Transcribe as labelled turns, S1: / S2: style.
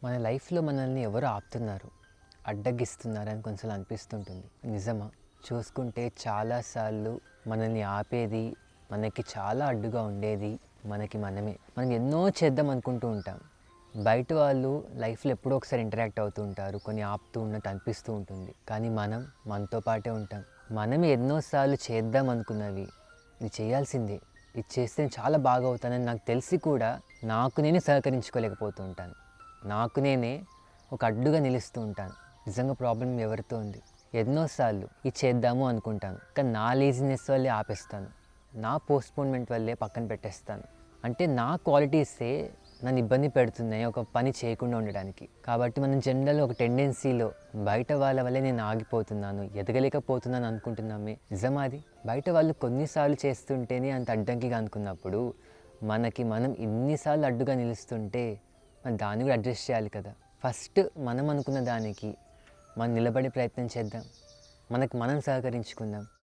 S1: మన లైఫ్‌లో మనల్ని ఎవరో ఆపుతున్నారు, అడ్డగిస్తున్నారని కొంచెం అనిపిస్తుంటుంది. నిజమా? చూసుకుంటే చాలా సార్లు మనల్ని ఆపేది, మనకి చాలా అడ్డుగా ఉండేది మనకి మనమే. మనం ఎన్నో చేద్దాం అనుకుంటూ ఉంటాం. బయట వాళ్ళు లైఫ్‌లో ఎప్పుడో ఒకసారి ఇంటరాక్ట్ అవుతూ ఉంటారు. కొన్ని ఆపుతూ ఉన్నట్టు అనిపిస్తూ ఉంటుంది. కానీ మనం మనతో పాటే ఉంటాం. మనం ఎన్నో సార్లు చేద్దాం అనుకున్నవి, ఇది చేయాల్సిందే, ఇది చేస్తే నేను చాలా బాగా అవుతానని నాకు తెలిసి కూడా నాకు నేనే సహకరించుకోలేకపోతూ ఉంటాను. నాకు నేనే ఒక అడ్డుగా నిలుస్తూ ఉంటాను. నిజంగా ప్రాబ్లం ఎవరితో ఉంది? ఎన్నోసార్లు ఇది చేద్దాము అనుకుంటాను, కానీ నా లేజినెస్ వల్లే ఆపేస్తాను. నా పోస్ట్‌పోన్‌మెంట్ వల్లే పక్కన పెట్టేస్తాను. అంటే నా క్వాలిటీసే నన్ను ఇబ్బంది పెడుతున్నాయి ఒక పని చేయకుండా ఉండడానికి. కాబట్టి మనం జనరల్‌గా ఒక టెండెన్సీలో బయట వాళ్ళ వల్లే నేను ఆగిపోతున్నాను, ఎదగలేకపోతున్నాను అనుకుంటున్నామే. నిజమా అది? బయట వాళ్ళు కొన్నిసార్లు చేస్తుంటేనే అంత అడ్డంకిగా అనుకున్నప్పుడు, మనకి మనం ఇన్నిసార్లు అడ్డుగా నిలుస్తుంటే మరి దాన్ని కూడా అడ్జస్ట్ చేయాలి కదా. ఫస్ట్ మనం అనుకున్న దానికి మనం నిలబడే ప్రయత్నం చేద్దాం. మనకు మనం సహకరించుకుందాం.